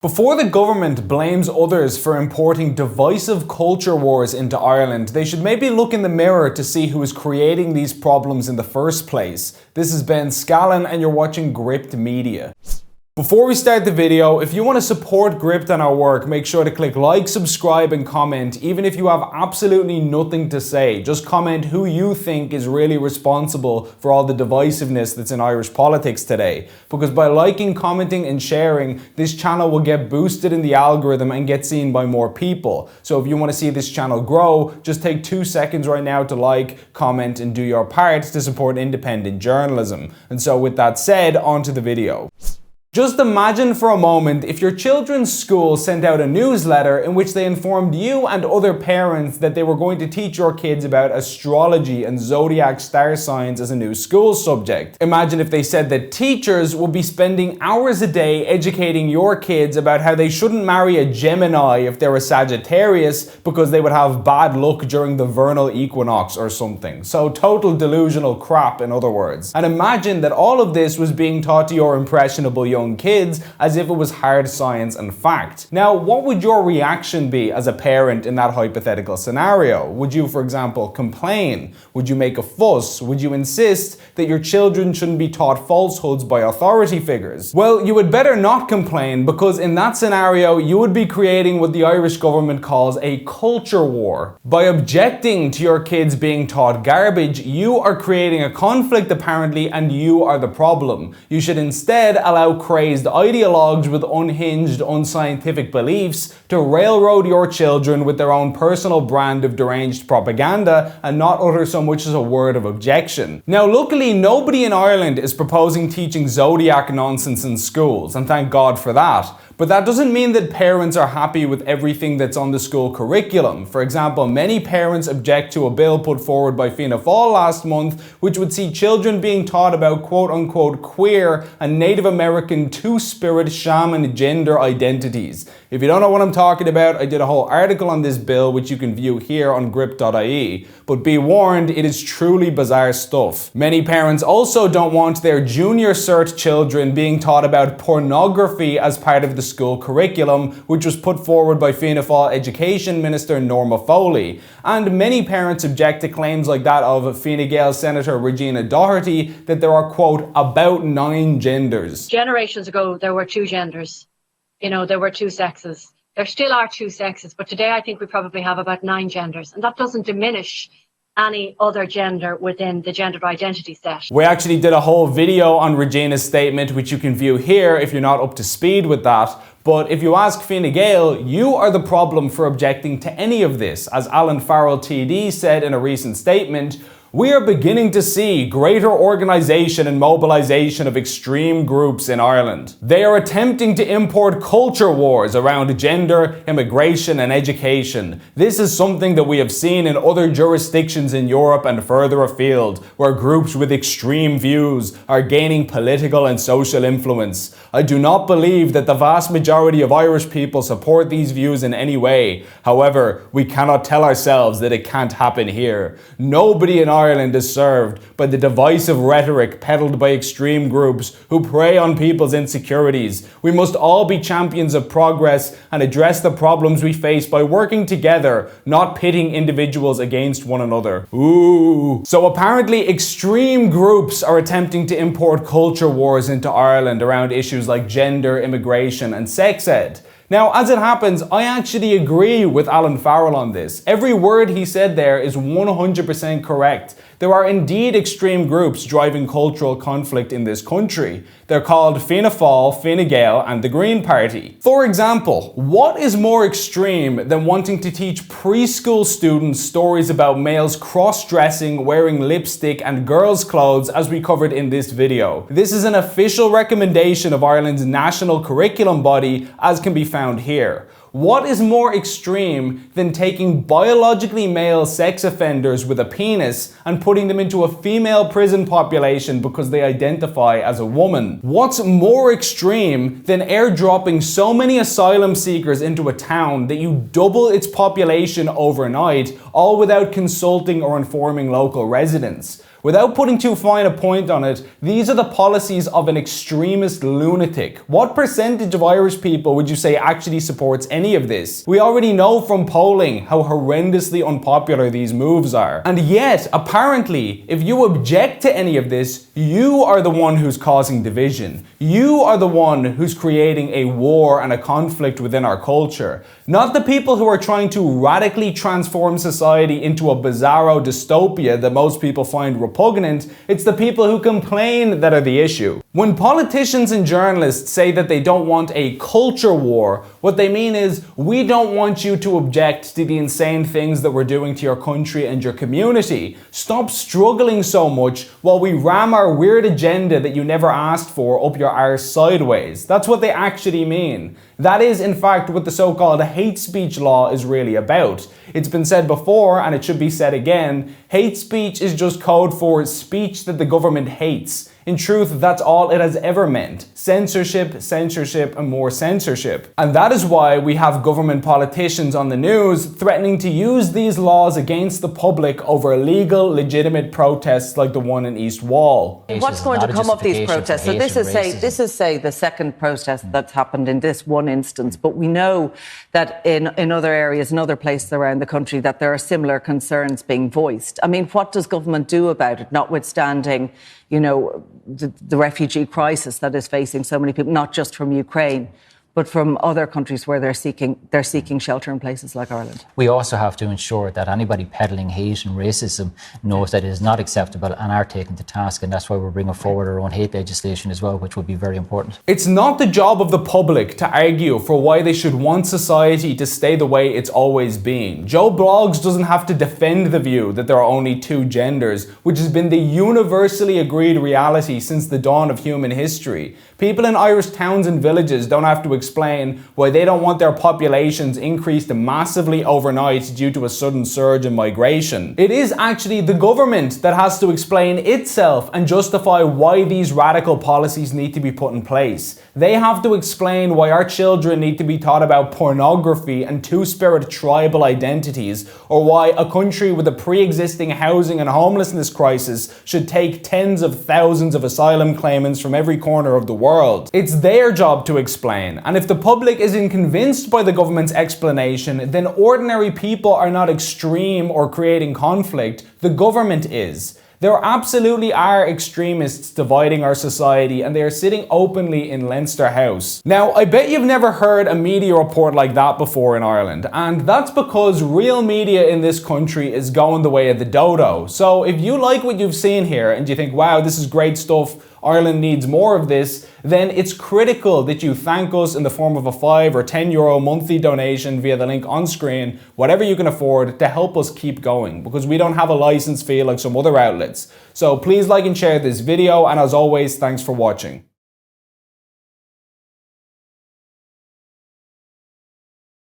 Before the government blames others for importing divisive culture wars into Ireland, they should maybe look in the mirror to see who is creating these problems in the first place. This is Ben Scallon and you're watching Gript Media. Before we start the video, if you want to support Gript and our work, make sure to click like, subscribe and comment. Even if you have absolutely nothing to say, just comment who you think is really responsible for all the divisiveness that's in Irish politics today. Because by liking, commenting and sharing, this channel will get boosted in the algorithm and get seen by more people. So if you want to see this channel grow, just take 2 seconds right now to like, comment and do your part to support independent journalism. And so with that said, on to the video. Just imagine for a moment if your children's school sent out a newsletter in which they informed you and other parents that they were going to teach your kids about astrology and zodiac star signs as a new school subject. Imagine if they said that teachers would be spending hours a day educating your kids about how they shouldn't marry a Gemini if they're a Sagittarius because they would have bad luck during the vernal equinox or something. So total delusional crap, in other words. And imagine that all of this was being taught to your impressionable young kids as if it was hard science and fact. Now, what would your reaction be as a parent in that hypothetical scenario? Would you, for example, complain? Would you make a fuss? Would you insist that your children shouldn't be taught falsehoods by authority figures? Well, you would better not complain, because in that scenario, you would be creating what the Irish government calls a culture war. By objecting to your kids being taught garbage, you are creating a conflict apparently, and you are the problem. You should instead allow crazed ideologues with unhinged, unscientific beliefs to railroad your children with their own personal brand of deranged propaganda and not utter so much as a word of objection. Now, luckily, nobody in Ireland is proposing teaching zodiac nonsense in schools, and thank God for that. But that doesn't mean that parents are happy with everything that's on the school curriculum. For example, many parents object to a bill put forward by Fianna Fáil last month, which would see children being taught about quote-unquote queer and Native American two-spirit shaman gender identities. If you don't know what I'm talking about, I did a whole article on this bill, which you can view here on gript.ie. But be warned, it is truly bizarre stuff. Many parents also don't want their junior cert children being taught about pornography as part of the school curriculum, which was put forward by Fianna Fáil Education Minister Norma Foley. And many parents object to claims like that of Fine Gael Senator Regina Doherty that there are, quote, about 9 genders. Generations ago, there were 2 genders. There were 2 sexes. There still are 2 sexes, but today I think we probably have about 9 genders, and that doesn't diminish any other gender within the gender identity set. We actually did a whole video on Regina's statement, which you can view here if you're not up to speed with that. But if you ask Fine Gael, you are the problem for objecting to any of this. As Alan Farrell TD said in a recent statement, "We are beginning to see greater organisation and mobilisation of extreme groups in Ireland. They are attempting to import culture wars around gender, immigration and education. This is something that we have seen in other jurisdictions in Europe and further afield, where groups with extreme views are gaining political and social influence. I do not believe that the vast majority of Irish people support these views in any way. However, we cannot tell ourselves that it can't happen here. Nobody in Ireland is served by the divisive rhetoric peddled by extreme groups who prey on people's insecurities. We must all be champions of progress and address the problems we face by working together, not pitting individuals against one another." Ooh. So apparently extreme groups are attempting to import culture wars into Ireland around issues like gender, immigration and sex ed. Now, as it happens, I actually agree with Alan Farrell on this. Every word he said there is 100% correct. There are indeed extreme groups driving cultural conflict in this country. They're called Fianna Fáil, Fine Gael and the Green Party. For example, what is more extreme than wanting to teach preschool students stories about males cross-dressing, wearing lipstick and girls' clothes, as we covered in this video? This is an official recommendation of Ireland's national curriculum body, as can be found here. What is more extreme than taking biologically male sex offenders with a penis and putting them into a female prison population because they identify as a woman? What's more extreme than airdropping so many asylum seekers into a town that you double its population overnight, all without consulting or informing local residents? Without putting too fine a point on it, these are the policies of an extremist lunatic. What percentage of Irish people would you say actually supports any of this? We already know from polling how horrendously unpopular these moves are. And yet, apparently, if you object to any of this, you are the one who's causing division. You are the one who's creating a war and a conflict within our culture. Not the people who are trying to radically transform society into a bizarro dystopia that most people find repugnant. It's the people who complain that are the issue. When politicians and journalists say that they don't want a culture war, what they mean is, we don't want you to object to the insane things that we're doing to your country and your community. Stop struggling so much while we ram our weird agenda that you never asked for up your arse sideways. That's what they actually mean. That is, in fact, what the so-called hate speech law is really about. It's been said before, and it should be said again, hate speech is just code for speech that the government hates. In truth, that's all it has ever meant. Censorship, censorship, and more censorship. And that is why we have government politicians on the news threatening to use these laws against the public over illegal, legitimate protests like the one in East Wall. What's going to come of these protests? So this is say the second protest that's happened in this one instance, but we know that in other areas, in other places around the country, that there are similar concerns being voiced. I mean, what does government do about it, notwithstanding, you know, the refugee crisis that is facing so many people, not just from Ukraine, but from other countries where they're seeking shelter in places like Ireland? We also have to ensure that anybody peddling hate and racism knows that it is not acceptable and are taken to task, and that's why we're bringing forward our own hate legislation as well, which will be very important. It's not the job of the public to argue for why they should want society to stay the way it's always been. Joe Bloggs doesn't have to defend the view that there are only two genders, which has been the universally agreed reality since the dawn of human history. People in Irish towns and villages don't have to explain why they don't want their populations increased massively overnight due to a sudden surge in migration. It is actually the government that has to explain itself and justify why these radical policies need to be put in place. They have to explain why our children need to be taught about pornography and two-spirit tribal identities, or why a country with a pre-existing housing and homelessness crisis should take tens of thousands of asylum claimants from every corner of the world. It's their job to explain, and if the public isn't convinced by the government's explanation, then ordinary people are not extreme or creating conflict, the government is. There absolutely are extremists dividing our society, and they are sitting openly in Leinster House. Now, I bet you've never heard a media report like that before in Ireland, and that's because real media in this country is going the way of the dodo. So if you like what you've seen here and you think, wow, this is great stuff, Ireland needs more of this, then it's critical that you thank us in the form of a €5 or €10 monthly donation via the link on screen, whatever you can afford, to help us keep going, because we don't have a license fee like some other outlets. So please like and share this video, and as always, thanks for watching.